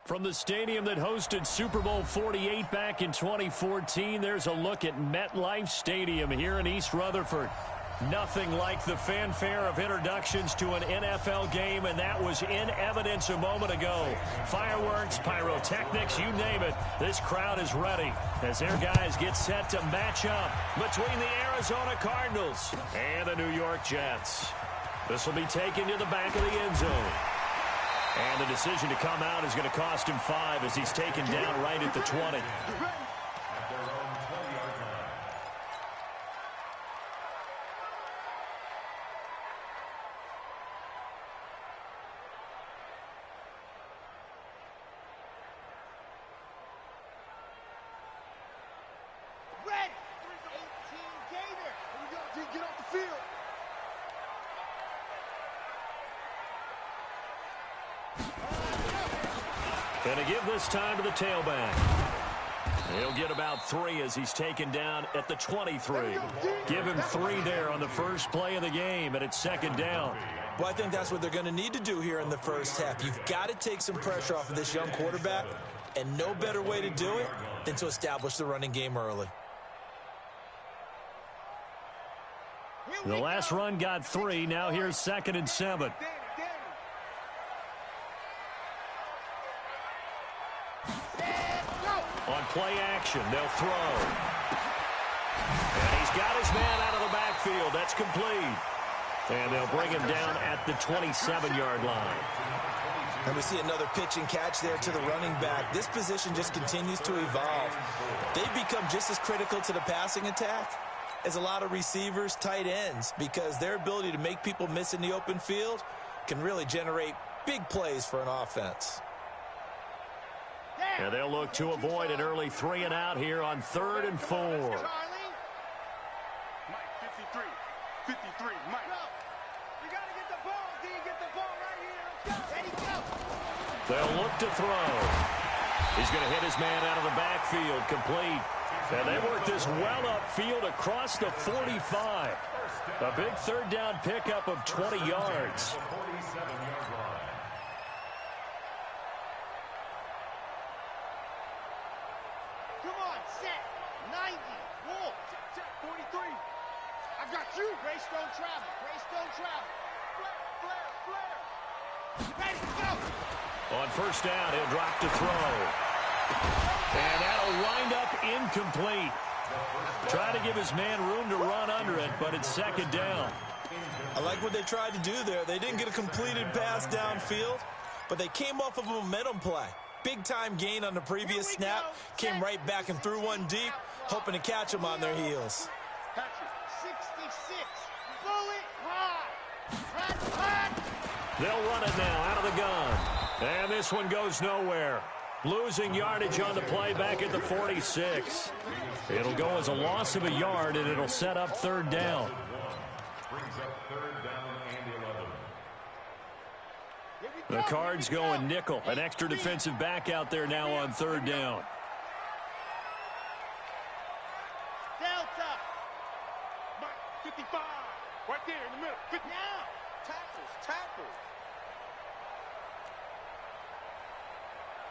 From the stadium that hosted Super Bowl 48 back in 2014, there's a look at MetLife Stadium here in East Rutherford. Nothing like the fanfare of introductions to an NFL game, and that was in evidence a moment ago. Fireworks, pyrotechnics, you name it. This crowd is ready as their guys get set to match up between the Arizona Cardinals and the New York Jets. This will be taken to the back of the end zone. And the decision to come out is going to cost him 5 as he's taken down right at the 20. Going to give this time to the tailback. He'll get about 3 as he's taken down at the 23. Give him 3 there on the first play of the game, and it's second down. Well, I think that's what they're going to need to do here in the first half. You've got to take some pressure off of this young quarterback, and no better way to do it than to establish the running game early. The last run got 3. Now here's 2nd and 7. On play action, they'll throw. And he's got his man out of the backfield. That's complete. And they'll bring him down at the 27-yard line. And we see another pitch and catch there to the running back. This position just continues to evolve. They've become just as critical to the passing attack as a lot of receivers, tight ends, because their ability to make people miss in the open field can really generate big plays for an offense. And they'll look to avoid an early 3 and out here on 3rd and 4. Mike, 53, Mike. You got to get the ball, D. Get the ball right here. Let's go. Ready, go. They'll look to throw. He's going to hit his man out of the backfield, complete. And they work this well upfield across the 45. A big 3rd down pickup of 20 yards. Come on, set. 90. Wolf. Check, 43. I got you. Grace don't travel. Grace don't travel. Flare. Ready, go. On 1st down, he'll drop to throw. And that'll wind up incomplete. Trying to give his man room to run under it, but it's 2nd down. I like what they tried to do there. They didn't get a completed pass downfield, but they came off of a momentum play. Big-time gain on the previous snap. Came right back and threw one deep, hoping to catch them on their heels. 66. Bullet high. They'll run it now out of the gun. And this one goes nowhere. Losing yardage on the play back at the 46. It'll go as a loss of a yard, and it'll set up 3rd down. The Cards going nickel. An extra defensive back out there now on 3rd down. Delta. 55. Right there in the middle. 50. Now. Tackles.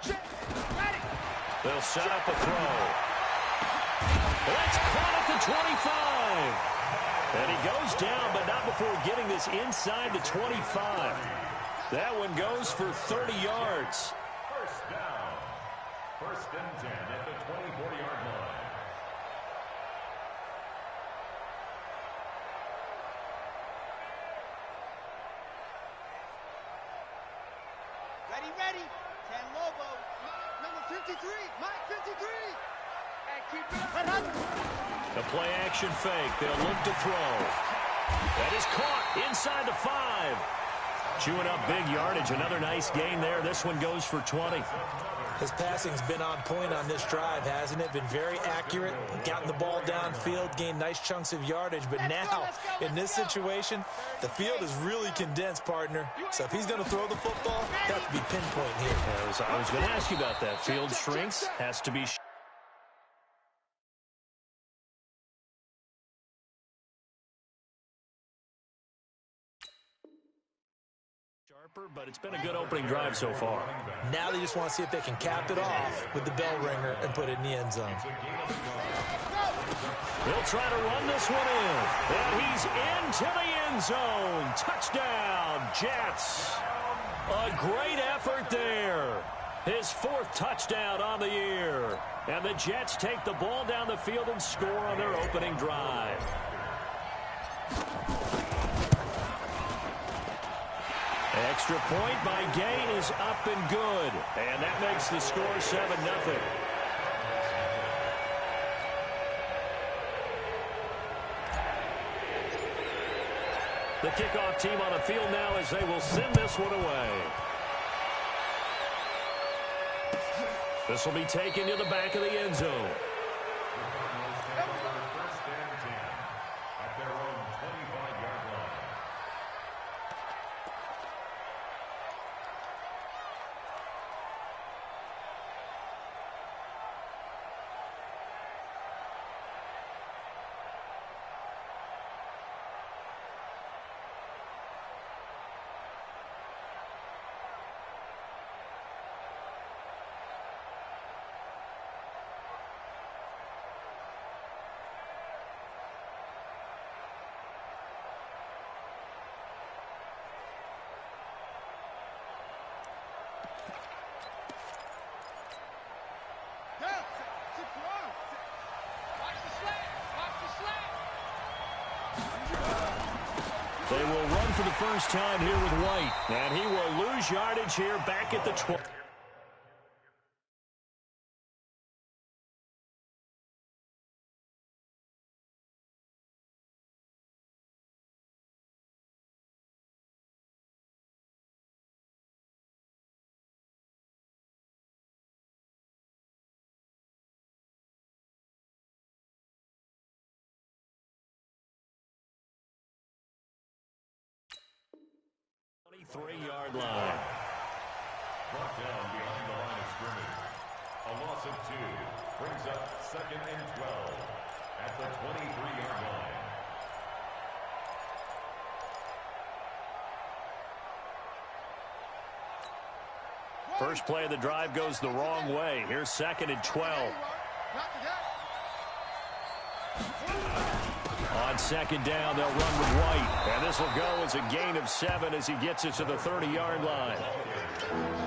Ready. They'll set up a throw. That's caught at the 25. And he goes down, but not before getting this inside the 25. That one goes for 30 yards. 1st down. 1st and 10 at the 24-yard line. Ready. 10 Lobo. Number 53. Mike 53. And keep it up. The play action fake. They'll look to throw. That is caught inside the 5. Chewing up big yardage. Another nice gain there. This one goes for 20. His passing's been on point on this drive, hasn't it? Been very accurate, gotten the ball downfield, gained nice chunks of yardage. But now, in this situation, the field is really condensed, partner. So if he's going to throw the football, that to be pinpoint here. I was going to ask you about that. Field shrinks, has to be But it's been a good opening drive so far. Now they just want to see if they can cap it off with the bell ringer and put it in the end zone. He'll try to run this one in. And he's into the end zone. Touchdown, Jets. A great effort there. His fourth touchdown on the year. And the Jets take the ball down the field and score on their opening drive. Extra point by Gay is up and good. And that makes the score 7-0. The kickoff team on the field now as they will send this one away. This will be taken to the back of the end zone. They will run for the first time here with White. And he will lose yardage here back at the 12. Three-yard line. Brought down behind the line of scrimmage. A loss of 2 brings up 2nd and 12 at the 23-yard line. First play of the drive goes the wrong way. Here's 2nd and 12. On 2nd down, they'll run with White. And this will go as a gain of 7 as he gets it to the 30-yard line.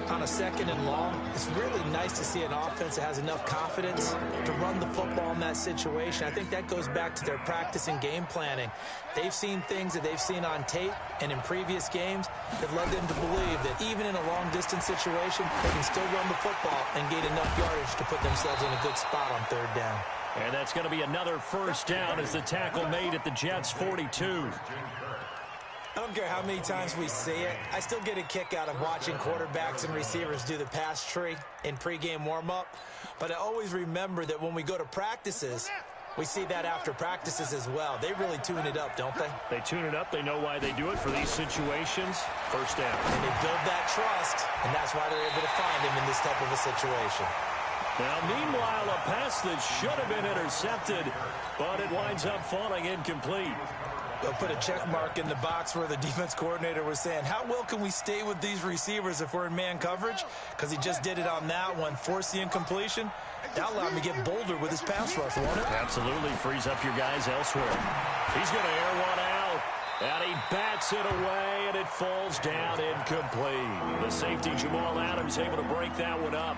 On a 2nd and long, it's really nice to see an offense that has enough confidence to run the football in that situation. I think that goes back to their practice and game planning. They've seen things that they've seen on tape and in previous games that led them to believe that even in a long-distance situation, they can still run the football and gain enough yardage to put themselves in a good spot on 3rd down. And that's going to be another first down as the tackle made at the Jets' 42. I don't care how many times we see it. I still get a kick out of watching quarterbacks and receivers do the pass tree in pregame warm-up. But I always remember that when we go to practices, we see that after practices as well. They really tune it up, don't they? They tune it up. They know why they do it for these situations. First down. And they build that trust, and that's why they're able to find him in this type of a situation. Now, meanwhile, a pass that should have been intercepted, but it winds up falling incomplete. They'll put a check mark in the box where the defense coordinator was saying, how well can we stay with these receivers if we're in man coverage? Because he just did it on that one, forced the incompletion. That allowed him to get bolder with his pass rush, won't it? Absolutely frees up your guys elsewhere. He's going to air one out. And he bats it away, and it falls down incomplete. The safety, Jamal Adams, able to break that one up.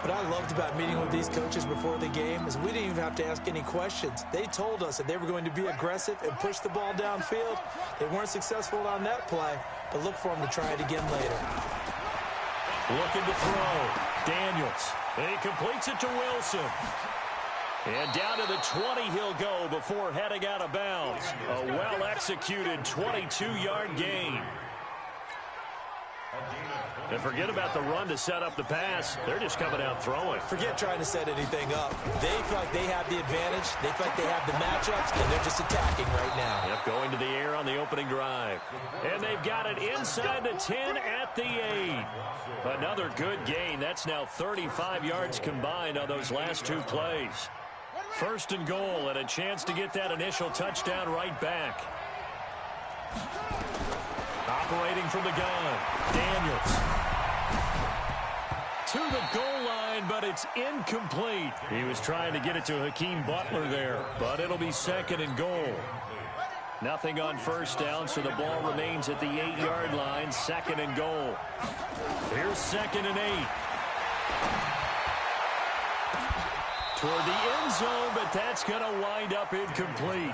What I loved about meeting with these coaches before the game is we didn't even have to ask any questions. They told us that they were going to be aggressive and push the ball downfield. They weren't successful on that play, but look for them to try it again later. Looking to throw. Daniels. And he completes it to Wilson. And down to the 20 he'll go before heading out of bounds. A well-executed 22-yard gain. And forget about the run to set up the pass. They're just coming out throwing. Forget trying to set anything up. They feel like they have the advantage. They feel like they have the matchups, and they're just attacking right now. Yep, going to the air on the opening drive. And they've got it inside the 10 at the 8. Another good gain. That's now 35 yards combined on those last 2 plays. First and goal, and a chance to get that initial touchdown right back. Operating from the gun, Daniels. To the goal line, but it's incomplete. He was trying to get it to Hakeem Butler there, but it'll be second and goal. Nothing on first down, so the ball remains at the 8-yard line, second and goal. Here's second and 8. Toward the end zone, but that's going to wind up incomplete.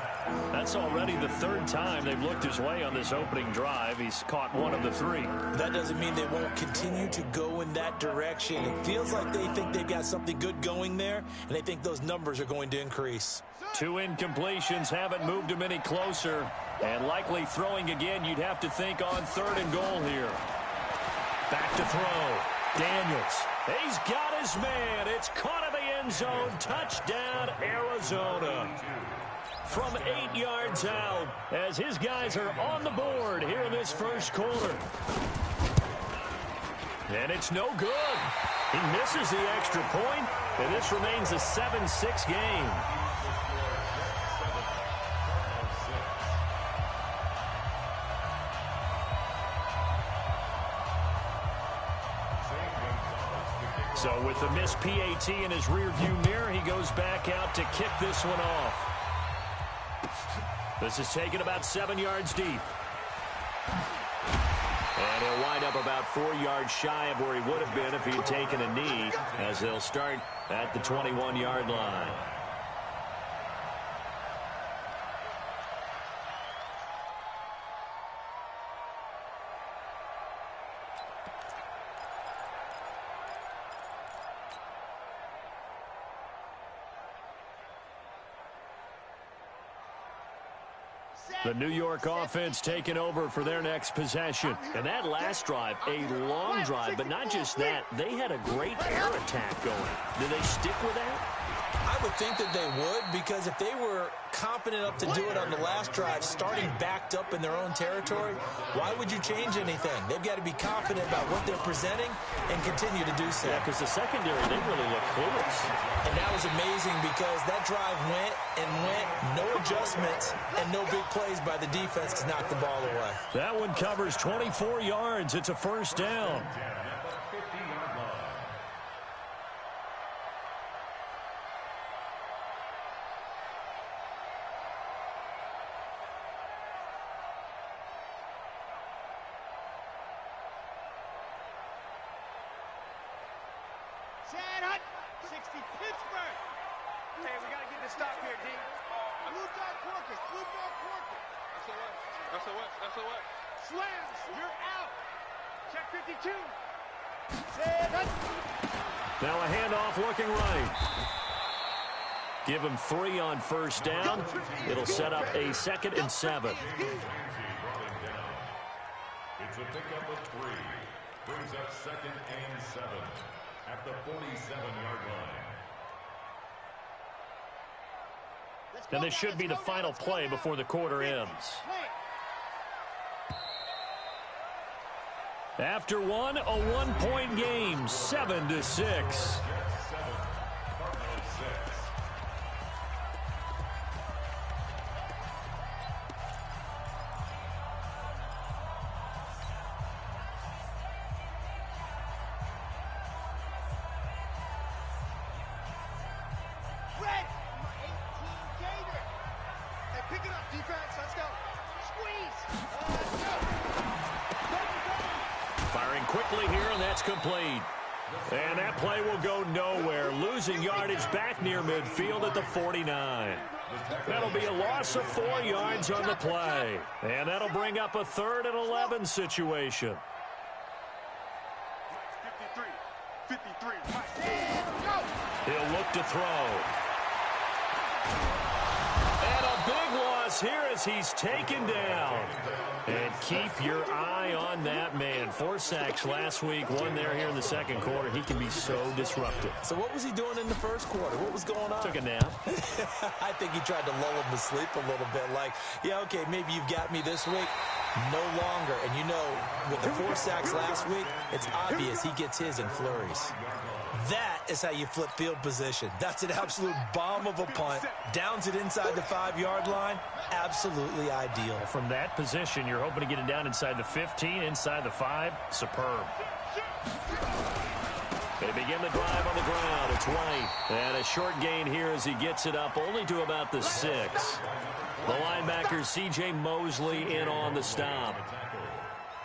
That's already the third time they've looked his way on this opening drive. He's caught one of the 3. That doesn't mean they won't continue to go in that direction. It feels like they think they've got something good going there, and they think those numbers are going to increase. 2 incompletions haven't moved him any closer. And likely throwing again, you'd have to think on third and goal here. Back to throw. Daniels. He's got his man. It's caught in the end zone. Touchdown, Arizona. From 8 yards out as his guys are on the board here in this first quarter. And it's no good. He misses the extra point, and this remains a 7-6 game. So with the missed PAT in his rearview mirror, he goes back out to kick this one off. This is taken about 7 yards deep. And he'll wind up about 4 yards shy of where he would have been if he had taken a knee, as they'll start at the 21-yard line. The New York offense taking over for their next possession. And that last drive, a long drive, but not just that. They had a great air attack going. Did they stick with that? I would think that they would, because if they were confident enough to do it on the last drive, starting backed up in their own territory, why would you change anything? They've got to be confident about what they're presenting and continue to do so. Yeah, because the secondary, they really look clueless. And that was amazing because that drive went and went, no adjustments, and no big plays by the defense to knock the ball away. That one covers 24 yards. It's a first down. Now a handoff looking right. Give him 3 on first down. It'll set up a 2nd and 7. It's a pickup of 3. Brings up 2nd and 7 at the 47-yard line. And this should be the final play before the quarter ends. After one, a 1-point game, 7-6. Quickly here, and that's complete. And that play will go nowhere. Losing yardage back near midfield at the 49. That'll be a loss of 4 yards on the play. And that'll bring up a 3rd and 11 situation. 53. He'll look to throw. And a big loss here as he's taken down. And keep your eye on that man. 4 sacks last week, 1 there here in the second quarter. He can be so disruptive. So what was he doing in the first quarter? What was going on? Took a nap. I think he tried to lull him to sleep a little bit. Like, yeah, okay, maybe you've got me this week. No longer. And you know, with the 4 sacks last week, it's obvious he gets his in flurries. That is how you flip field position. That's an absolute bomb of a punt. Downs it inside the 5-yard line. Absolutely ideal. From that position, you're hoping to get it down inside the 15, inside the 5. Superb. They begin the drive on the ground. It's White. And a short gain here as he gets it up only to about the 6. The linebacker, C.J. Mosley, in on the stop.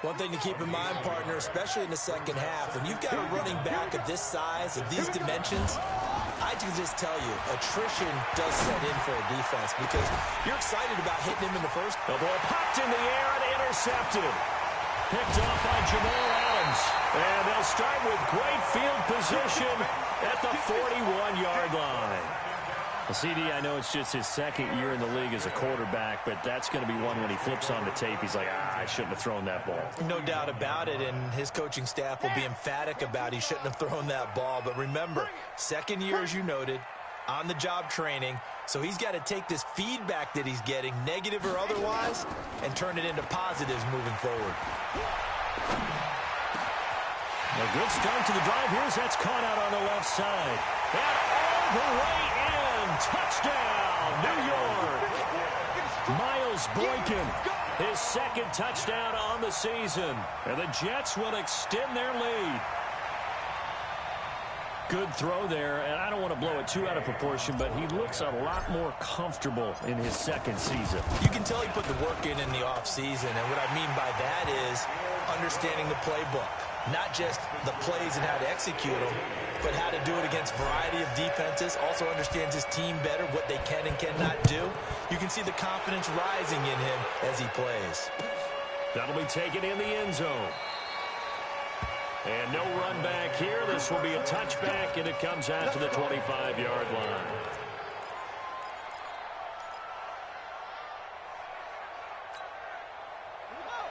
One thing to keep in mind, partner, especially in the second half, when you've got a running back of this size, of these dimensions, I can just tell you, attrition does set in for a defense because you're excited about hitting him in the first. The ball popped in the air and intercepted. Picked off by Jamal Adams. And they'll start with great field position at the 41-yard line. Well, CD, I know it's just his second year in the league as a quarterback, but that's going to be one when he flips on the tape. He's like, I shouldn't have thrown that ball. No doubt about it, and his coaching staff will be emphatic about he shouldn't have thrown that ball. But remember, second year, as you noted, on-the-job training, so he's got to take this feedback that he's getting, negative or otherwise, and turn it into positives moving forward. A good start to the drive. Here's that's caught out on the left side. And all the way in. Touchdown, New York. Miles Boykin, his second touchdown on the season. And the Jets will extend their lead. Good throw there, and I don't want to blow it too out of proportion, but he looks a lot more comfortable in his second season. You can tell he put the work in the offseason, and what I mean by that is understanding the playbook. Not just the plays and how to execute them, but how to do it against a variety of defenses. Also understands his team better, what they can and cannot do. You can see the confidence rising in him as he plays. That'll be taken in the end zone. And no run back here. This will be a touchback, and it comes out to the 25-yard line.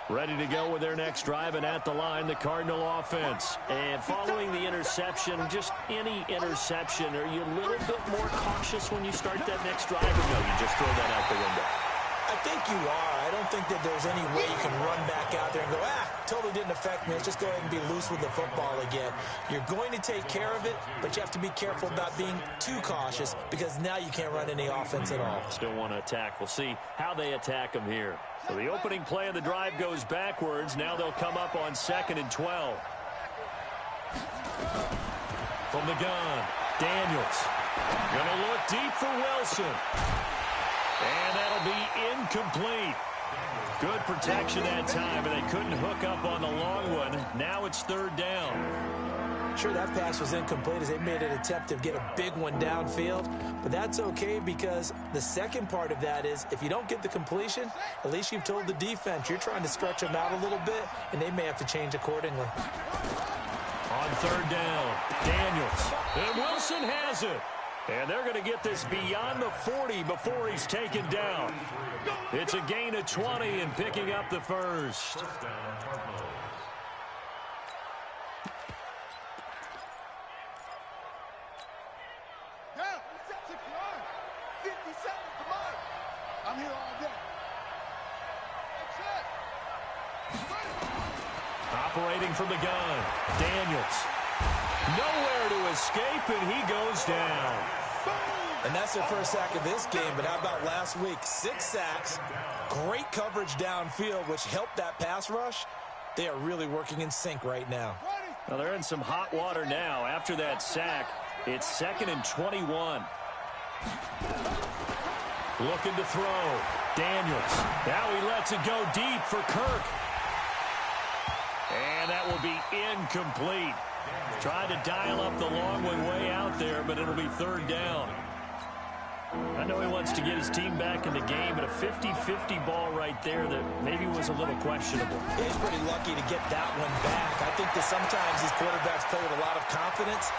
Ready to go with their next drive, and at the line, the Cardinal offense. And following the interception, just any interception, are you a little bit more cautious when you start that next drive, or no, you just throw that out the window? I think you are. I don't think that there's any way you can run back out there and go, totally didn't affect me. Let's just go ahead and be loose with the football again. You're going to take care of it, but you have to be careful about being too cautious because now you can't run any offense at all. Still want to attack. We'll see how they attack them here. So the opening play of the drive goes backwards. Now they'll come up on 2nd and 12. From the gun, Daniels. Going to look deep for Wilson. And that'll be incomplete. Good protection that time, and they couldn't hook up on the long one. Now it's 3rd down. Sure, that pass was incomplete as they made an attempt to get a big one downfield, but that's okay because the second part of that is if you don't get the completion, at least you've told the defense you're trying to stretch them out a little bit, and they may have to change accordingly. On 3rd down, Daniels. And Wilson has it. And they're going to get this beyond the 40 before he's taken down. It's a gain of 20 and picking up the first. I'm here all day. Operating from the gun, Daniels. Nowhere to escape, and he goes down. And that's their first sack of this game, but how about last week? 6 sacks, great coverage downfield, which helped that pass rush. They are really working in sync right now. Well, they're in some hot water now. After that sack, it's 2nd and 21. Looking to throw. Daniels. Now he lets it go deep for Kirk. And that will be incomplete. Trying to dial up the long one way out there, but it'll be 3rd down. I know he wants to get his team back in the game, but a 50-50 ball right there that maybe was a little questionable. Yeah, he's pretty lucky to get that one back. I think that sometimes these quarterbacks play with a lot of confidence.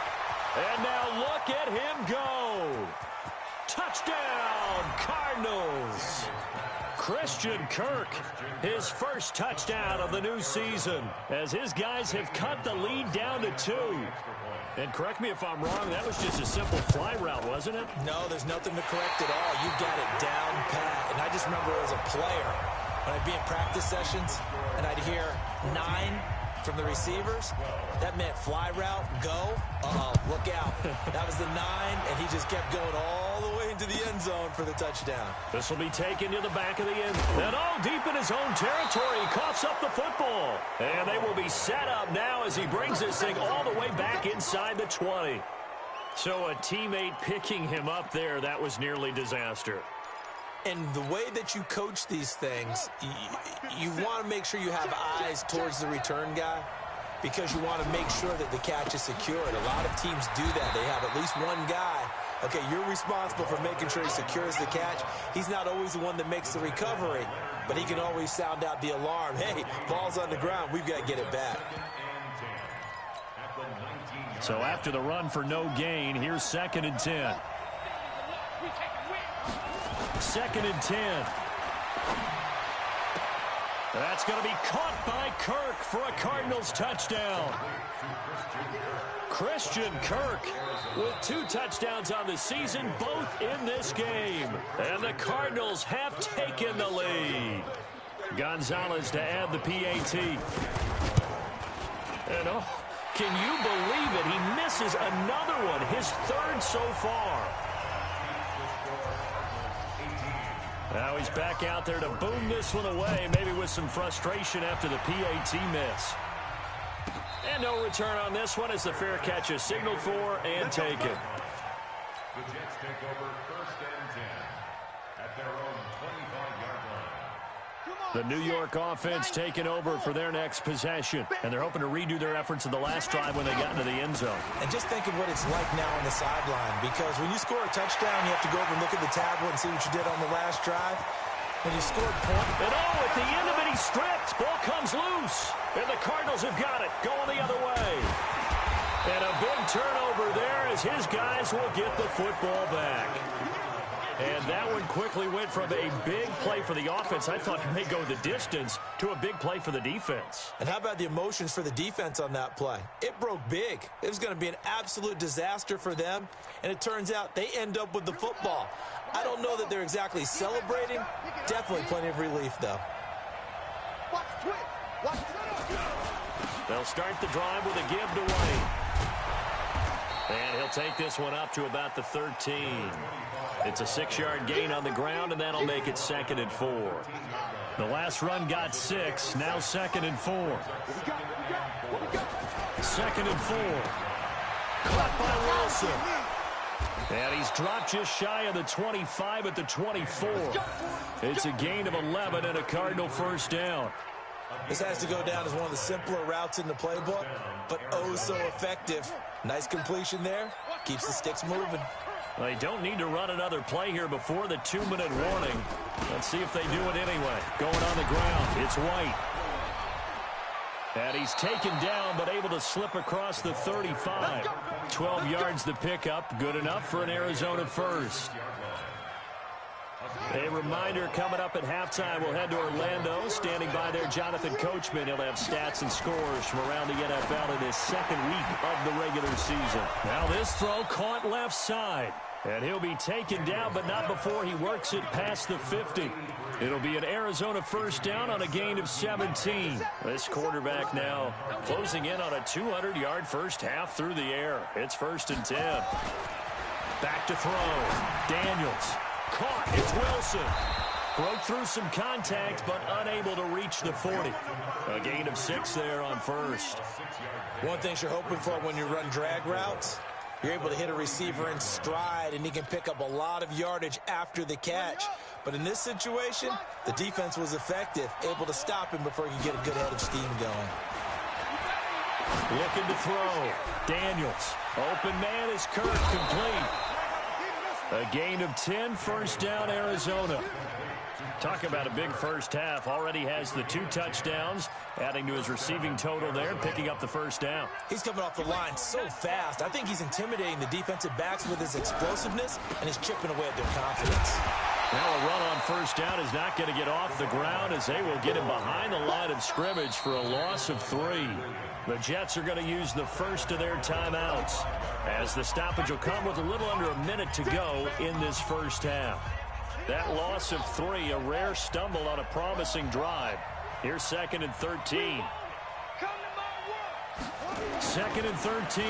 And now look at him go. Touchdown, Cardinals. Christian Kirk, his first touchdown of the new season, as his guys have cut the lead down to 2. And correct me if I'm wrong, that was just a simple fly route, wasn't it? No, there's nothing to correct at all. You got it down pat. And I just remember as a player, when I'd be in practice sessions, and I'd hear 9, from the receivers. That meant fly route, go, look out. That was the 9, and he just kept going all the way into the end zone for the touchdown. This will be taken to the back of the end. And deep in his own territory, he coughs up the football. And they will be set up now as he brings this thing all the way back inside the 20. So a teammate picking him up there, that was nearly disaster. And the way that you coach these things, you want to make sure you have eyes towards the return guy because you want to make sure that the catch is secured. A lot of teams do that. They have at least one guy. Okay, you're responsible for making sure he secures the catch. He's not always the one that makes the recovery, but he can always sound out the alarm. Hey, ball's on the ground. We've got to get it back. So after the run for no gain, here's 2nd and 10. 2nd and 10. That's going to be caught by Kirk for a Cardinals touchdown. Christian Kirk with 2 touchdowns on the season, both in this game. And the Cardinals have taken the lead. Gonzalez to add the PAT. And can you believe it? He misses another one, his 3rd so far. Now he's back out there to boom this one away, maybe with some frustration after the PAT miss. And no return on this one as the fair catch is signaled for and taken. The Jets take over 1st and 10 at their own 25-yard line. The New York offense taking over for their next possession. And they're hoping to redo their efforts in the last drive when they got into the end zone. And just think of what it's like now on the sideline, because when you score a touchdown, you have to go over and look at the tablet and see what you did on the last drive. When you scored points. And at the end of it, he's stripped. Ball comes loose. And the Cardinals have got it, going the other way. And a big turnover there as his guys will get the football back. And that one quickly went from a big play for the offense, I thought it may go the distance, to a big play for the defense. And how about the emotions for the defense on that play? It broke big. It was going to be an absolute disaster for them, and it turns out they end up with the football. I don't know that they're exactly celebrating. Definitely plenty of relief, though. They'll start the drive with a give to White. And he'll take this one up to about the 13. It's a 6-yard gain on the ground, and that'll make it 2nd and 4. The last run got 6, now 2nd and 4. 2nd and 4. Caught by Wilson. And he's dropped just shy of the 25 at the 24. It's a gain of 11 and a Cardinal 1st down. This has to go down as one of the simpler routes in the playbook, but oh so effective. Nice completion there. Keeps the sticks moving. They don't need to run another play here before the 2-minute warning. Let's see if they do it anyway. Going on the ground, it's White. And he's taken down, but able to slip across the 35. 12 yards the pickup, good enough for an Arizona 1st. A reminder coming up at halftime, we'll head to Orlando. Standing by there, Jonathan Coachman. He'll have stats and scores from around the NFL in his 2nd week of the regular season. Now this throw caught left side. And he'll be taken down, but not before he works it past the 50. It'll be an Arizona 1st down on a gain of 17. This quarterback now closing in on a 200-yard first half through the air. It's 1st and 10. Back to throw. Daniels. Caught. It's Wilson. Broke through some contact, but unable to reach the 40. A gain of 6 there on 1st. One thing you're hoping for when you run drag routes, you're able to hit a receiver in stride, and he can pick up a lot of yardage after the catch. But in this situation, the defense was effective, able to stop him before he could get a good head of steam going. Looking to throw. Daniels. Open man is Kirk, complete. A gain of 10, 1st down, Arizona. Talk about a big first half. Already has the 2 touchdowns, adding to his receiving total there, picking up the 1st down. He's coming off the line so fast. I think he's intimidating the defensive backs with his explosiveness, and he's chipping away at their confidence. Now a run on 1st down is not going to get off the ground as they will get him behind the line of scrimmage for a loss of 3. The Jets are going to use the first of their timeouts, as the stoppage will come with a little under a minute to go in this first half. That loss of 3, a rare stumble on a promising drive. Here's 2nd and 13. 2nd and 13.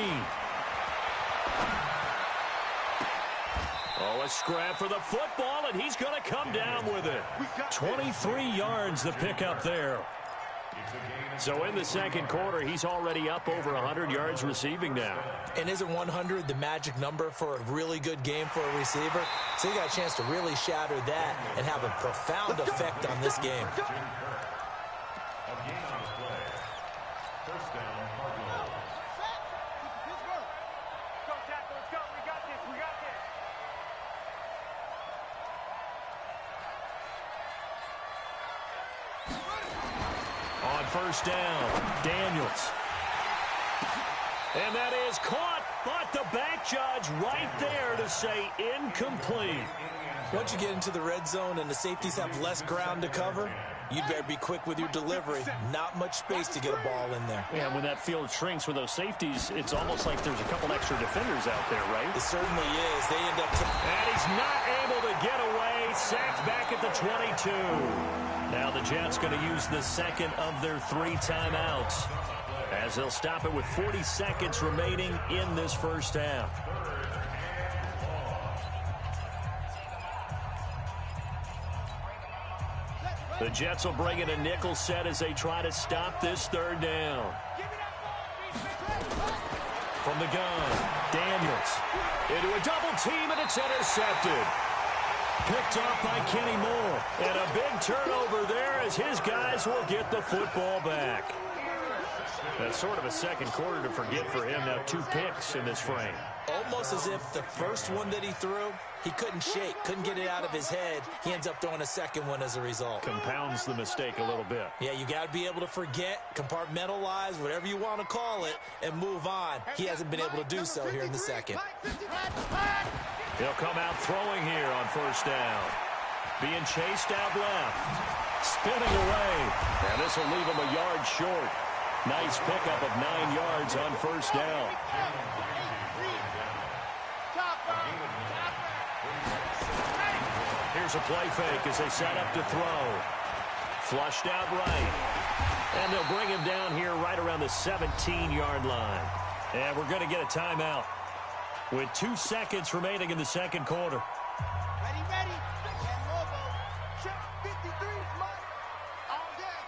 Oh, a scrap for the football, and he's going to come down with it. 23 yards the pickup there. So in the second quarter, he's already up over 100 yards receiving now. And isn't 100 the magic number for a really good game for a receiver? So he got a chance to really shatter that and have a profound effect on this game. On first down, Daniels. And that is caught, but the back judge right there to say incomplete. Once you get into the red zone and the safeties have less ground to cover, you better be quick with your delivery. Not much space to get a ball in there. Yeah, when that field shrinks with those safeties, it's almost like there's a couple extra defenders out there, right? It certainly is. They end up... And he's not able to get away. Sacked back at the 22. Now the Jets going to use the second of their 3 timeouts, as they'll stop it with 40 seconds remaining in this first half. The Jets will bring in a nickel set as they try to stop this third down. From the gun, Daniels into a double team, and it's intercepted. Picked off by Kenny Moore. And a big turnover there as his guys will get the football back. That's sort of a second quarter to forget for him. Now 2 picks in this frame. Almost as if the first one that he threw, he couldn't shake, couldn't get it out of his head. He ends up throwing a second one as a result. Compounds the mistake a little bit. Yeah, you got to be able to forget, compartmentalize, whatever you want to call it, and move on. He hasn't been able to do so here in the second. He'll come out throwing here on first down. Being chased out left. Spinning away. And this will leave him a yard short. Nice pickup of 9 yards on first down. Here's a play fake as they set up to throw. Flushed out right. And they'll bring him down here right around the 17-yard line. And we're going to get a timeout with 2 seconds remaining in the second quarter. Ready. Check 53. All day.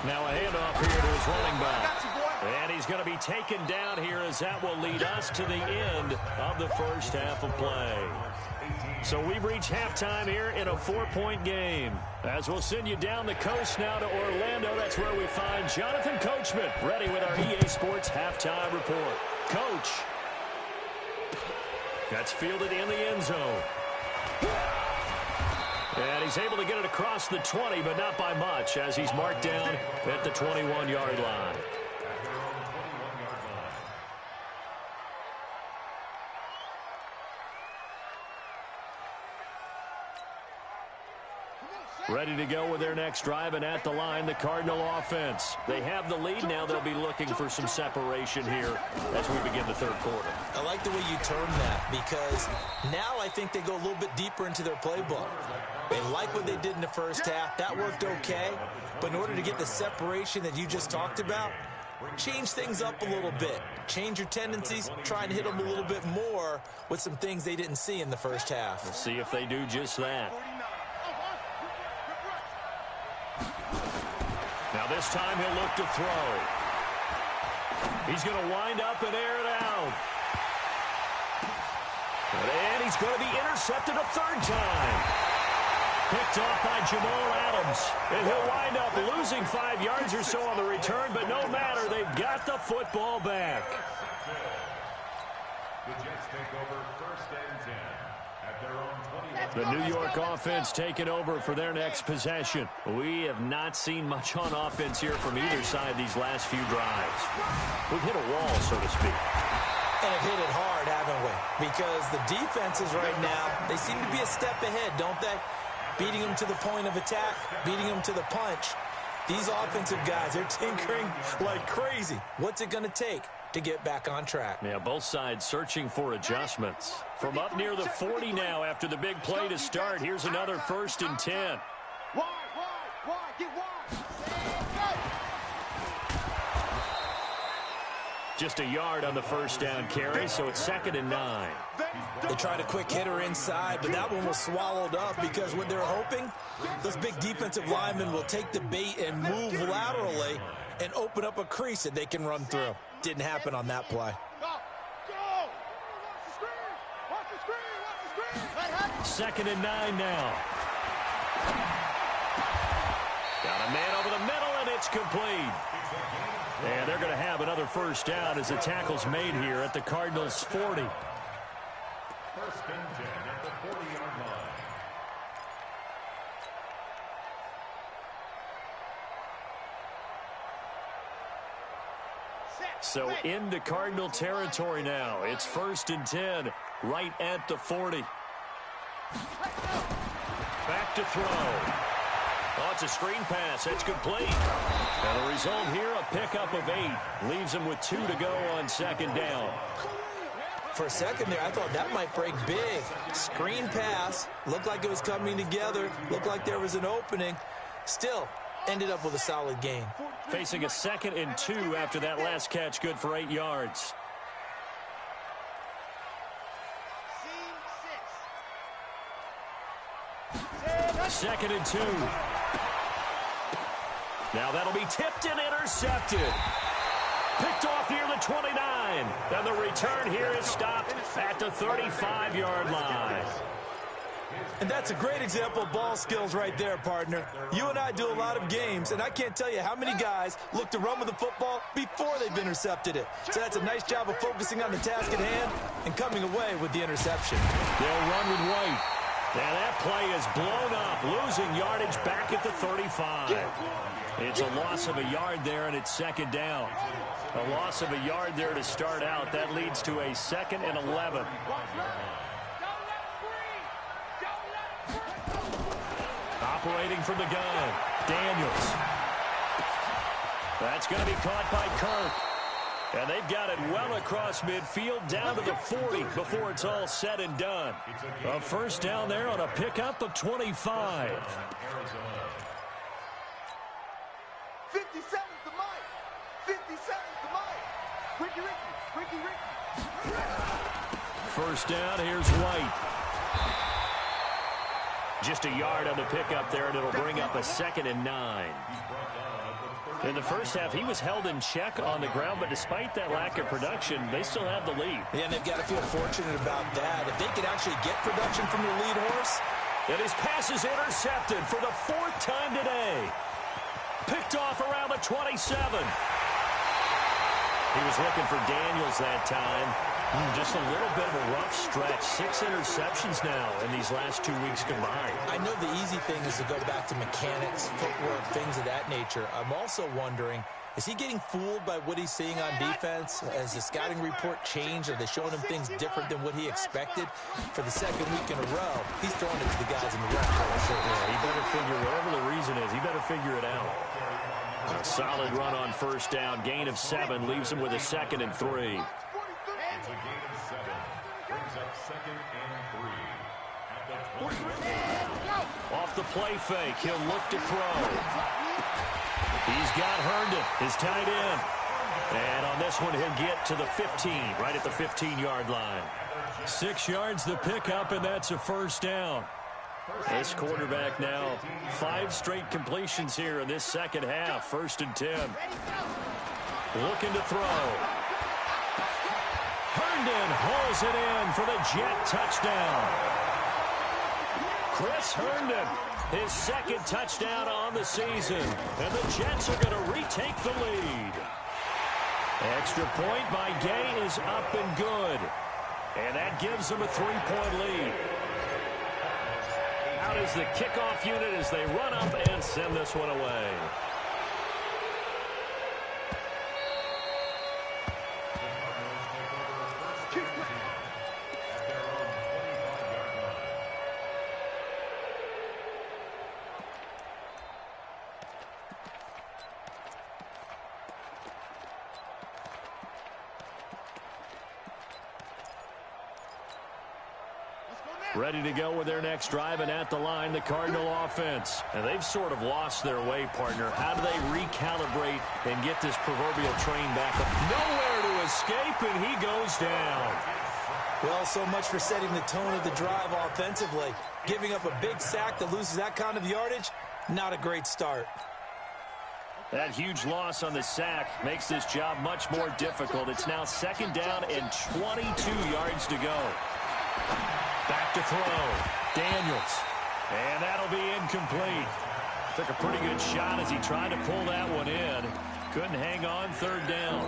Now a handoff here to his running back. And he's going to be taken down here as that will lead us to the end of the first half of play. So we've reached halftime here in a 4-point game. As we'll send you down the coast now to Orlando, that's where we find Jonathan Coachman ready with our EA Sports halftime report. Coach. That's fielded in the end zone. And he's able to get it across the 20, but not by much, as he's marked down at the 21-yard line. Ready to go with their next drive, and at the line, the Cardinal offense. They have the lead. Now they'll be looking for some separation here as we begin the third quarter. I like the way you term that, because now I think they go a little bit deeper into their playbook. They like what they did in the first half. That worked okay. But in order to get the separation that you just talked about, change things up a little bit. Change your tendencies. Try and hit them a little bit more with some things they didn't see in the first half. We'll see if they do just that. Now this time he'll look to throw. He's going to wind up and air it out. And he's going to be intercepted a third time. Picked off by Jamal Adams. And he'll wind up losing 5 yards or so on the return, but no matter, they've got the football back. The Jets take over first and 10 at their own 20. The New York offense taking over for their next possession. We have not seen much on offense here from either side these last few drives. We've hit a wall, so to speak. And have hit it hard, haven't we? Because the defenses right now, they seem to be a step ahead, don't they? Beating them to the point of attack, beating them to the punch. These offensive guys, they're tinkering like crazy. What's it going to take to get back on track? Yeah, both sides searching for adjustments. From up near the 40 now after the big play to start, here's another 1st and 10. Wide, get wide. Just a yard on the first down carry, so it's 2nd and 9. They tried a quick hitter inside, but that one was swallowed up because what they're hoping, those big defensive linemen will take the bait and move laterally and open up a crease that they can run through. Didn't happen on that play. Second and 9 now. Got a man over the middle, and it's complete. And they're going to have another first down as the tackle's made here at the Cardinals' 40. First and 10 at the 40-yard line. So into Cardinal territory now. It's 1st and 10 right at the 40. Back to throw. Oh, it's a screen pass. That's complete. And the result here, a pickup of 8. Leaves them with 2 to go on 2nd down. For a second there, I thought that might break big. Screen pass. Looked like it was coming together. Looked like there was an opening. Still, ended up with a solid gain. Facing a 2nd and 2 after that last catch, good for 8 yards. Second and 2. Now that'll be tipped and intercepted. Picked off near the 29. And the return here is stopped at the 35-yard line. And that's a great example of ball skills right there, partner. You and I do a lot of games, and I can't tell you how many guys look to run with the football before they've intercepted it. So that's a nice job of focusing on the task at hand and coming away with the interception. They'll run with White. And that play is blown up, losing yardage back at the 35. It's a loss of a yard there, and it's 2nd down. A loss of a yard there to start out. That leads to a 2nd and 11. Operating from the gun, Daniels. That's going to be caught by Kirk. And they've got it well across midfield down to the 40 before it's all said and done. A first down there on a pickup of 25. 57's the mic. 57's the mic. Ricky. First down, here's White. Just a yard on the pickup there, and it'll bring up a 2nd and 9. In the first half, he was held in check on the ground, but despite that lack of production, they still have the lead. Yeah, and they've got to feel fortunate about that. If they could actually get production from their lead horse. And his pass is intercepted for the 4th time today. Picked off around the 27. He was looking for Daniels that time. Just a little bit of a rough stretch. 6 interceptions now in these last 2 weeks combined. I know the easy thing is to go back to mechanics, footwork, things of that nature. I'm also wondering, is he getting fooled by what he's seeing on defense? Has the scouting report changed? Are they showing him things different than what he expected? For the 2nd week in a row, he's throwing it to the guys in the red zone. Yeah, he better figure, whatever the reason is, he better figure it out. A solid run on first down. Gain of 7 leaves him with a 2nd and 3. It's a gain of 7. Brings up 2nd and 3 at the 20. Off the play fake, he'll look to throw. He's got Herndon, his tight end. And on this one, he'll get to the 15, right at the 15-yard line. 6 yards the pickup, and that's a first down. This quarterback now, 5 straight completions here in this second half. 1st and 10. Looking to throw. Herndon hauls it in for the Jet touchdown. Chris Herndon, his 2nd touchdown on the season. And the Jets are going to retake the lead. Extra point by Gay is up and good. And that gives them a 3-point lead. Out is the kickoff unit as they run up and send this one away. Ready to go with their next drive, and at the line, the Cardinal offense. And they've sort of lost their way, partner. How do they recalibrate and get this proverbial train back up? Nowhere to escape, and he goes down. Well, so much for setting the tone of the drive offensively. Giving up a big sack that loses that kind of yardage, not a great start. That huge loss on the sack makes this job much more difficult. It's now 2nd down and 22 yards to go. Back to throw. Daniels. And that'll be incomplete. Took a pretty good shot as he tried to pull that one in. Couldn't hang on, 3rd down.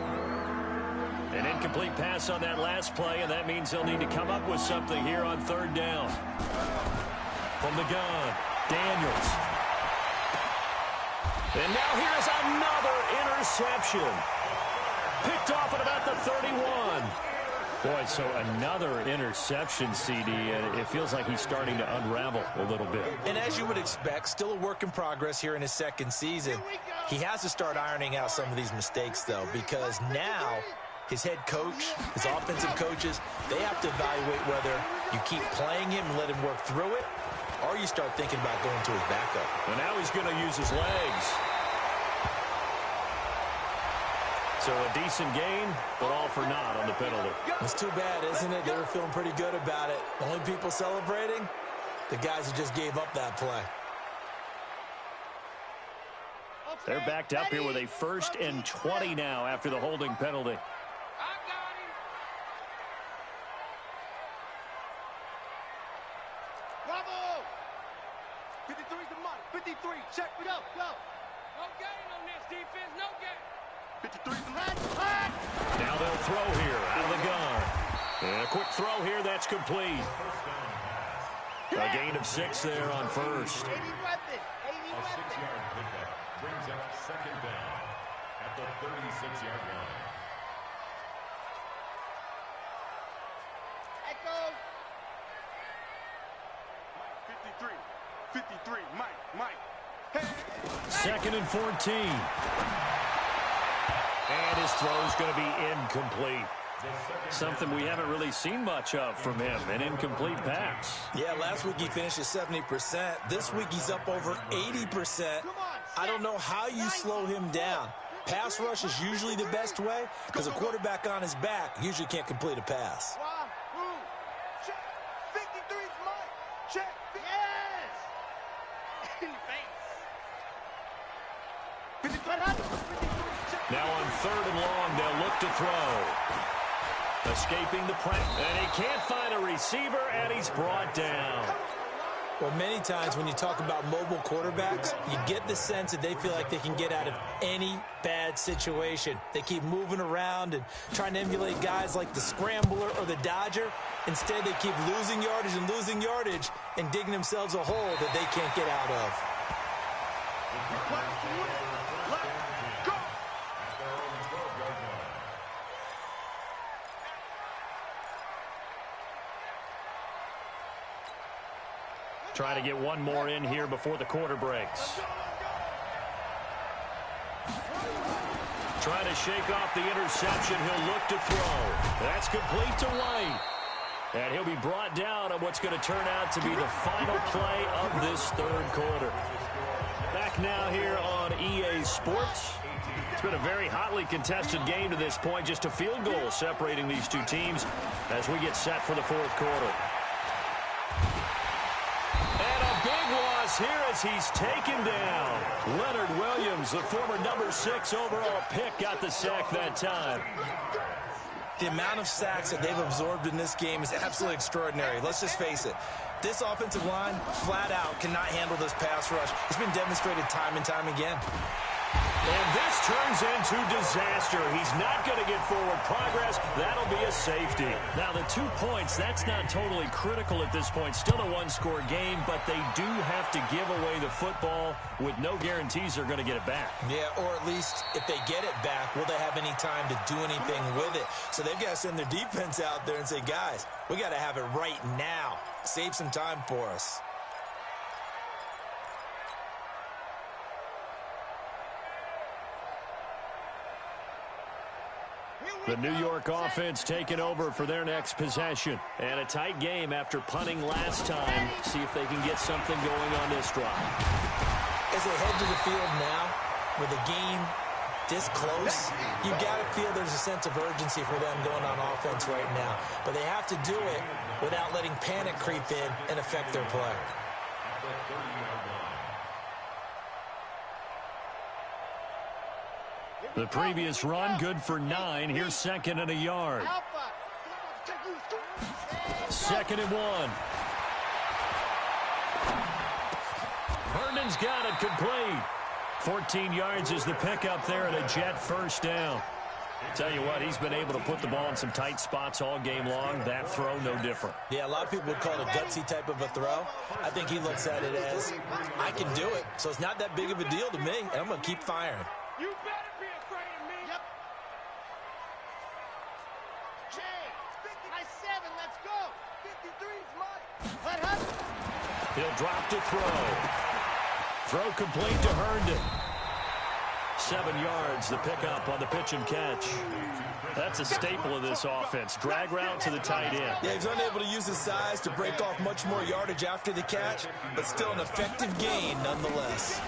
An incomplete pass on that last play, and that means they'll need to come up with something here on 3rd down. From the gun, Daniels. And now here's another interception. Picked off at about the 31. Boy, so another interception, CD, and it feels like he's starting to unravel a little bit. And as you would expect, still a work in progress here in his 2nd season. He has to start ironing out some of these mistakes, though, because now his head coach, his offensive coaches, they have to evaluate whether you keep playing him and let him work through it, or you start thinking about going to his backup. And now he's going to use his legs. So a decent gain, but all for naught on the penalty. It's too bad, isn't it? They were feeling pretty good about it. The only people celebrating, the guys who just gave up that play. They're backed up here with a 1st and 20 now after the holding penalty. Bravo! 53's the money. 53, check it up, go. No gain on this defense, no gain. 53's the money. Now they'll throw here out of the gun. And a quick throw here, that's complete. A gain of 6 there on 1st. 80 weapon. 80 A weapon. 6-yard pickup brings up 2nd down at the 36-yard line. Echo. 53. 53. Mike. Hey. 2nd and 14. And his throw's going to be incomplete. Something we haven't really seen much of from him, an incomplete pass. Yeah, last week he finished at 70%. This week he's up over 80%. I don't know how you slow him down. Pass rush is usually the best way because a quarterback on his back usually can't complete a pass. Check. 53's Mike. Check. Yes. In the face. 53. Now on 3rd and long, they'll look to throw. Escaping the pressure. And he can't find a receiver, and he's brought down. Well, many times when you talk about mobile quarterbacks, you get the sense that they feel like they can get out of any bad situation. They keep moving around and trying to emulate guys like the Scrambler or the Dodger. Instead, they keep losing yardage and digging themselves a hole that they can't get out of. Trying to get one more in here before the quarter breaks. Trying to shake off the interception. He'll look to throw. That's complete to White. And he'll be brought down on what's going to turn out to be the final play of this 3rd quarter. Back now here on EA Sports. It's been a very hotly contested game to this point. Just a field goal separating these two teams as we get set for the 4th quarter. Here as he's taken down. Leonard Williams, the former number 6 overall pick, got the sack that time. The amount of sacks that they've absorbed in this game is absolutely extraordinary. Let's just face it. This offensive line, flat out, cannot handle this pass rush. It's been demonstrated time and time again. And this turns into disaster. He's not going to get forward progress. That'll be a safety. Now, the 2 points, that's not totally critical at this point. Still a one-score game, but they do have to give away the football with no guarantees they're going to get it back. Yeah, or at least if they get it back, will they have any time to do anything with it? So they've got to send their defense out there and say, guys, we got to have it right now. Save some time for us. The New York offense taking over for their next possession. And a tight game after punting last time. See if they can get something going on this drive. As they head to the field now with a game this close, you got to feel there's a sense of urgency for them going on offense right now. But they have to do it without letting panic creep in and affect their play. The previous run, good for 9. Here's second and a yard. 2nd and 1. Herndon's got it complete. 14 yards is the pickup there and a Jet first down. Tell you what, he's been able to put the ball in some tight spots all game long. That throw, no different. Yeah, a lot of people would call it a gutsy type of a throw. I think he looks at it as, I can do it, so it's not that big of a deal to me, and I'm going to keep firing. You better be afraid of me. Yep. Jay, 57, let's go. 53's mine. What happened? He'll drop to throw. Throw complete to Herndon. 7 yards, the pickup on the pitch and catch. That's a staple of this offense. Drag route to the tight end. Yeah, he's unable to use his size to break off much more yardage after the catch, but still an effective gain nonetheless.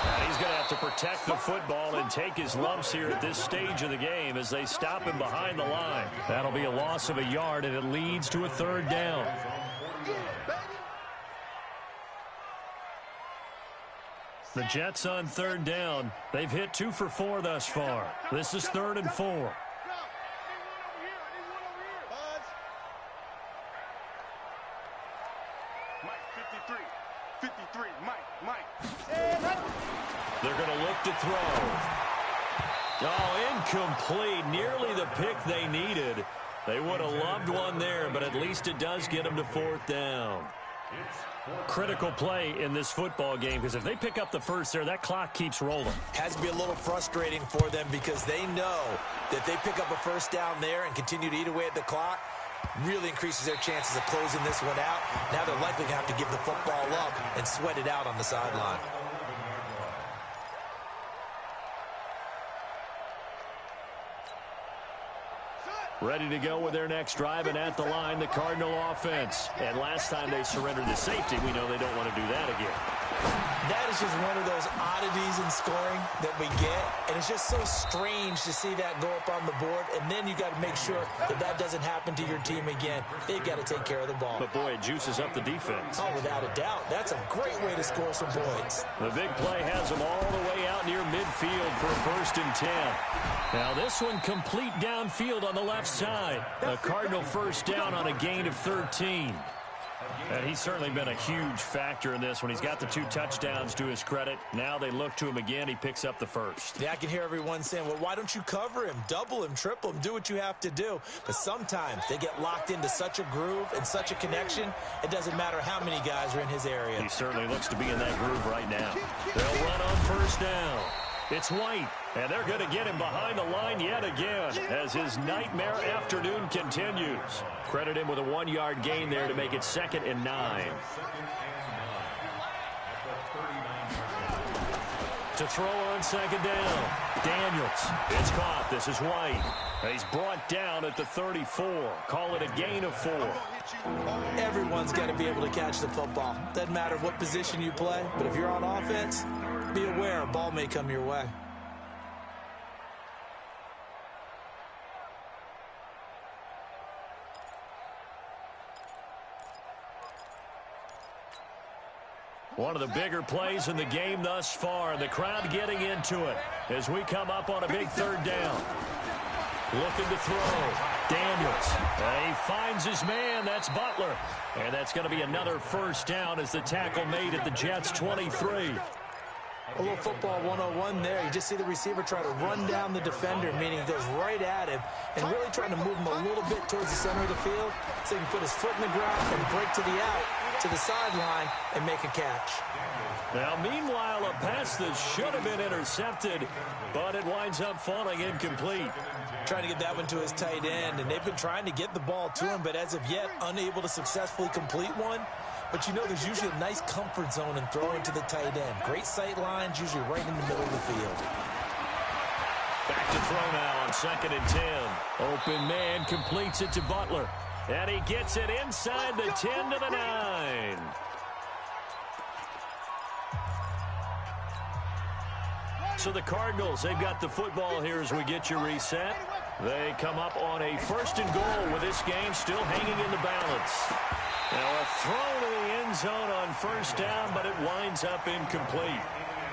And he's going to have to protect the football and take his lumps here at this stage of the game as they stop him behind the line. That'll be a loss of a yard, and it leads to a 3rd down. The Jets on 3rd down. They've hit 2 for 4 thus far. This is 3rd and 4. Mike, 53, Mike. They're going to look to throw. Oh, incomplete. Nearly the pick they needed. They would have loved one there, but at least it does get them to 4th down. Critical play in this football game, because if they pick up the first there, that clock keeps rolling. Has to be a little frustrating for them because they know that they pick up a first down there and continue to eat away at the clock, really increases their chances of closing this one out. Now they're likely going to have to give the football up and sweat it out on the sideline. Ready to go with their next drive, and at the line, the Cardinal offense. And last time they surrendered the safety, we know they don't want to do that again. That is just one of those oddities in scoring that we get, and it's just so strange to see that go up on the board, and then you got to make sure that that doesn't happen to your team again. They've got to take care of the ball. But, boy, it juices up the defense. Oh, without a doubt. That's a great way to score some points. The big play has them all the way out near midfield for a 1st and 10. Now, this one complete downfield on the left side. A Cardinal first down on a gain of 13. And he's certainly been a huge factor in this one. He's got the 2 touchdowns to his credit. Now they look to him again. He picks up the first. Yeah, I can hear everyone saying, well, why don't you cover him? Double him, triple him, do what you have to do. But sometimes they get locked into such a groove and such a connection, it doesn't matter how many guys are in his area. He certainly looks to be in that groove right now. They'll run on first down. It's White, and they're going to get him behind the line yet again as his nightmare afternoon continues. Credit him with a 1-yard gain there to make it 2nd and 9. To throw on 2nd down. Daniels. It's caught. This is White. He's brought down at the 34. Call it a gain of 4. Everyone's got to be able to catch the football. Doesn't matter what position you play, but if you're on offense, be aware a ball may come your way. One of the bigger plays in the game thus far. The crowd getting into it as we come up on a big 3rd down. Looking to throw. Daniels. He finds his man. That's Butler. And that's going to be another first down as the tackle made at the Jets' 23. A little football 101 there. You just see the receiver try to run down the defender, meaning he goes right at him and really trying to move him a little bit towards the center of the field so he can put his foot in the ground and break to the out, to the sideline, and make a catch. Now, meanwhile, a pass that should have been intercepted, but it winds up falling incomplete. Trying to get that one to his tight end, and they've been trying to get the ball to him, but as of yet, unable to successfully complete one. But you know there's usually a nice comfort zone in throwing to the tight end. Great sight lines, usually right in the middle of the field. Back to throw now on 2nd and 10. Open man completes it to Butler. And he gets it inside the 10 to the 9. So the Cardinals, they've got the football here as we get you reset. They come up on a 1st and goal with this game still hanging in the balance. Now a throw to the end zone on 1st down, but it winds up incomplete.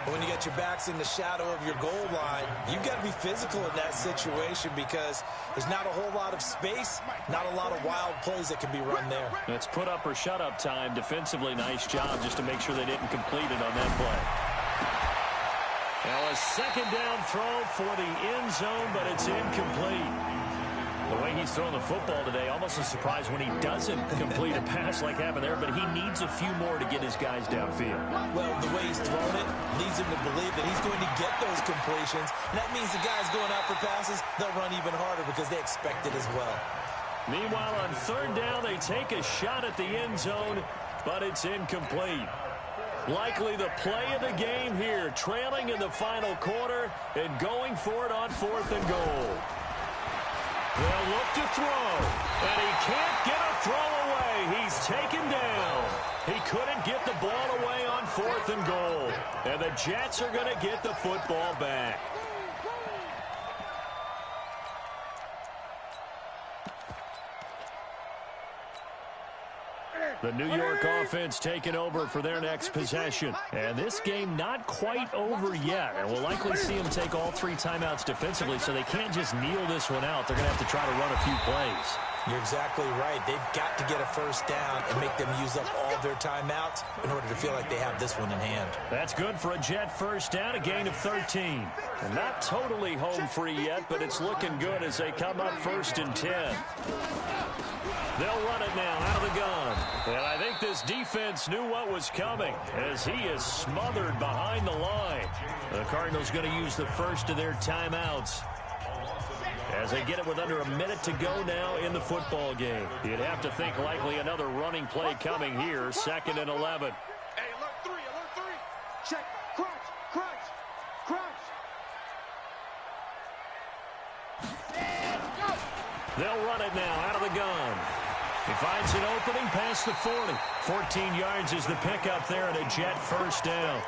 When you get your backs in the shadow of your goal line, you've got to be physical in that situation because there's not a whole lot of space, not a lot of wild plays that can be run there. It's put up or shut up time. Defensively, nice job just to make sure they didn't complete it on that play. Now a 2nd down throw for the end zone, but it's incomplete. The way he's throwing the football today, almost a surprise when he doesn't complete a pass like happened there, but he needs a few more to get his guys downfield. Well, the way he's thrown it leads him to believe that he's going to get those completions. And that means the guys going out for passes, they'll run even harder because they expect it as well. Meanwhile, on 3rd down, they take a shot at the end zone, but it's incomplete. Likely the play of the game here, trailing in the final quarter and going for it on 4th and goal. They'll look to throw, and he can't get a throw away. He's taken down. He couldn't get the ball away on 4th and goal, and the Jets are going to get the football back. The New York offense taking over for their next possession. And this game not quite over yet. And we'll likely see them take all 3 timeouts defensively, so they can't just kneel this one out. They're going to have to try to run a few plays. You're exactly right. They've got to get a 1st down and make them use up all their timeouts in order to feel like they have this one in hand. That's good for a Jet 1st down, a gain of 13. And not totally home free yet, but it's looking good as they come up 1st and 10. They'll run it now out of the gun. And I think this defense knew what was coming as he is smothered behind the line. The Cardinals going to use the first of their timeouts as they get it with under a minute to go now in the football game. You'd have to think likely another running play coming here, 2nd and 11. Hey, alert 3, alert 3. Check, crunch, crunch, crunch. And go. They'll run it now out of the gun. He finds an opening past the 40. 14 yards is the pickup there and a Jet 1st down.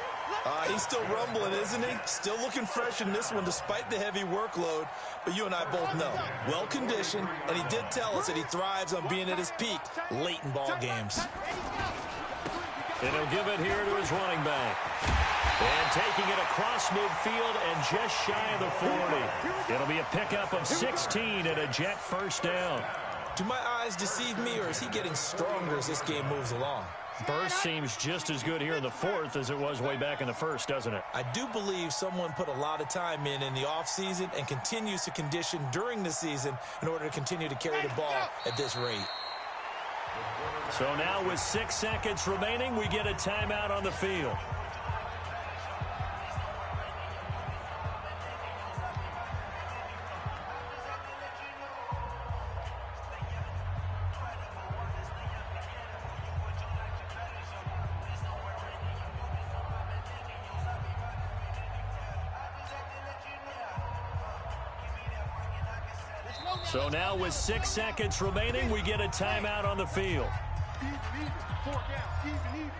He's still rumbling, isn't he? Still looking fresh in this one despite the heavy workload. But you and I both know, well-conditioned, and he did tell us that he thrives on being at his peak late in ball games. And he'll give it here to his running back. And taking it across midfield and just shy of the 40. It'll be a pickup of 16 and a Jet 1st down. Do my eyes deceive me, or is he getting stronger as this game moves along? Burst seems just as good here in the 4th as it was way back in the 1st, doesn't it? I do believe someone put a lot of time in the offseason and continues to condition during the season in order to continue to carry the ball at this rate. So now with 6 seconds remaining, we get a timeout on the field. So now with 6 seconds remaining, we get a timeout on the field. Even, 4 down, even.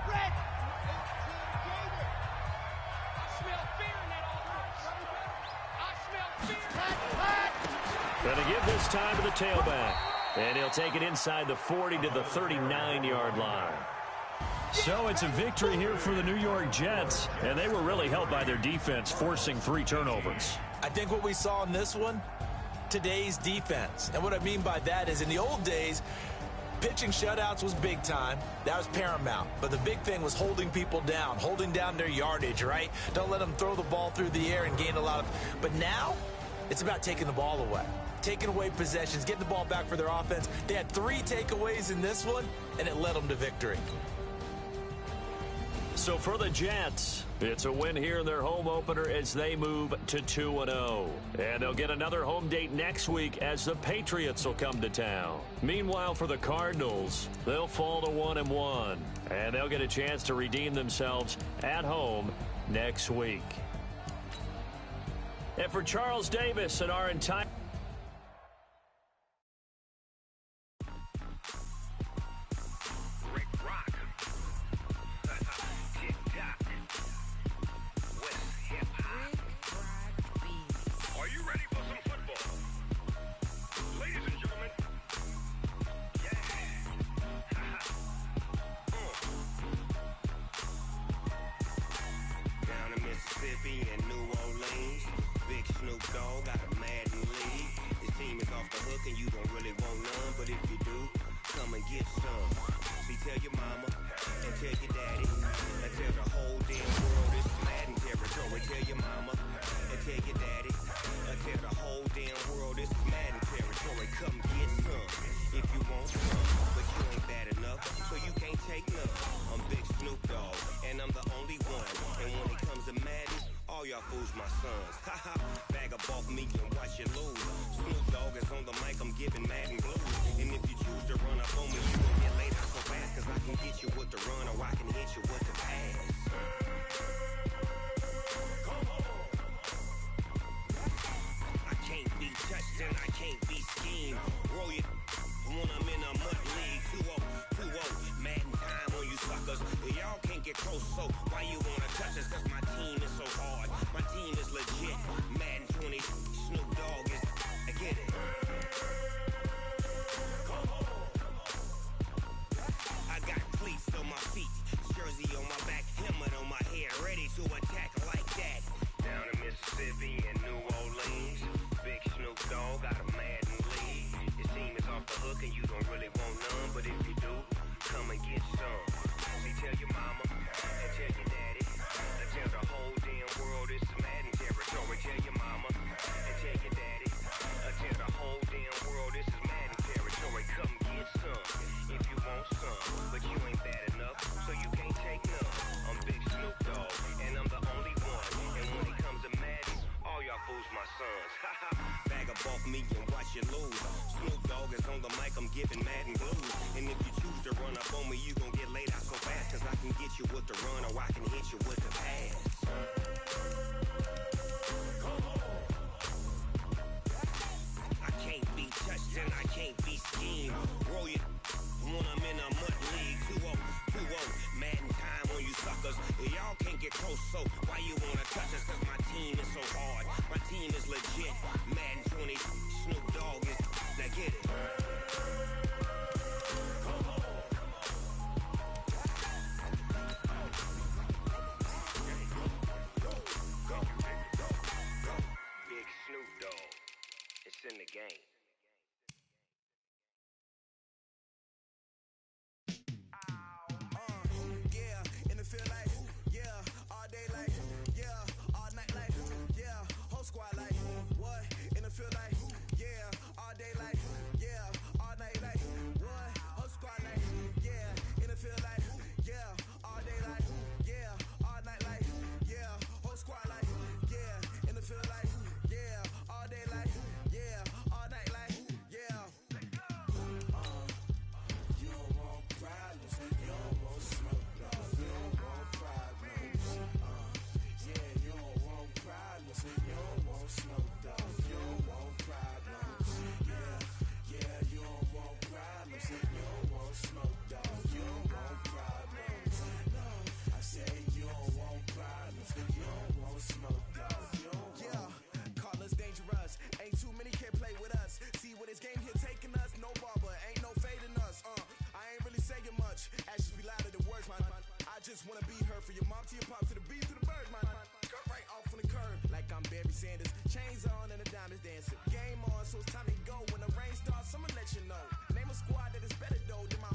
Red. I smell fear in that offense. I smell fear. Going to give this time to the tailback. And he'll take it inside the 40 to the 39-yard line. So it's a victory here for the New York Jets, and they were really helped by their defense, forcing 3 turnovers. I think what we saw in this one, today's defense. And what I mean by that is in the old days, pitching shutouts was big time. That was paramount. But the big thing was holding people down, holding down their yardage, right? Don't let them throw the ball through the air and gain a lot of... But now, it's about taking the ball away. Taking away possessions, getting the ball back for their offense. They had 3 takeaways in this one, and it led them to victory. So for the Jets, it's a win here in their home opener as they move to 2-0. And they'll get another home date next week as the Patriots will come to town. Meanwhile, for the Cardinals, they'll fall to 1-1. And they'll get a chance to redeem themselves at home next week. And for Charles Davis and our entire... team is off the hook and you don't really want none, but if you do, come and get some. See, tell your mama and tell your daddy and tell the whole damn world this is Madden territory. Tell your mama and tell your daddy and tell the whole damn world this is Madden territory. Come get some if you want some, but you ain't bad enough, so you can't take none. I'm Big Snoop Dogg, and I'm the only one. And when it comes to Madden, all y'all fools my sons. Haha, bag up off me and watch you lose. Snoop Dogg is on the mic, I'm giving Madden blues. And if you choose to run up on me, you gon' get laid out so fast, cause I can get you with the run or I can hit you with the pass. I can't be touched and I can't be schemed. Roll you when I'm in a mud league. 2-0, Madden time on you suckers. Y'all can't get close, so why you wanna touch us? Cause my team is so hard, my team is legit. Madden 20, Snoop Dogg is, I get it. I got cleats on my feet, jersey on my back, helmet on my head, ready to attack like that. Down in Mississippi and New Orleans, Big Snoop Dogg got a Madden league. Your team is off the hook and you don't really want none, but if you do, come and get some. See, tell your mama and tell your daddy and tell the whole damn world this is Madden territory. Tell your mama and tell your daddy and tell the whole damn world this is Madden territory. Come get some if you want some, but you ain't bad enough, so you can't take none. I'm Big Snoop Dogg, and I'm the only one. And when it comes to Madden, all y'all fools my sons. Haha, bag up off me and watch you lose. Snoop Dogg is on the mic, I'm giving Madden blues. And if you choose to run up on me, you gon' get laid out so fast, cause I can get you with the run or I can hit you with the pass. I can't be touched and I can't be schemed. Roll you when I'm in a mud league. 2-0, Madden time on you suckers. Y'all can't get close, so why you wanna touch us? Cause my team is so hard, my team is legit. Madden 20, Snoop Dogg is, now get it. Big Snoop Dogg, it's in the game. Yeah, in the field like, yeah, all day like, yeah, all night like, yeah, whole squad like, what? In the field like, yeah, all day like, yeah, all night like, what? Whole squad like, yeah, in the field like, yeah, all day like, yeah, all night like, yeah, whole squad like, yeah, in the field like, yeah, all day like, yeah, all night like, yeah. You don't want problems, you don't want smoke, dog. You don't want problems. Yeah, you don't want problems, you don't want smoke, dog. You don't want problems. Yeah, you don't want problems, you don't want smoke, dog. You don't want problems. No, I say you don't want problems, you don't want smoke, dog. You don't want. Call us dangerous, ain't too many can play with us. See what this game here taking us, no barber, ain't no fading us. I ain't really saying much, actions be louder than words, man. I just wanna be heard for your mom to your pop to the beat to the birds, man. Cut right off on the curb, like I'm Barry Sanders. Chains on and the diamonds dancing. Game on, so it's time to go. When the rain starts, I'ma let you know. Name a squad that is better though than my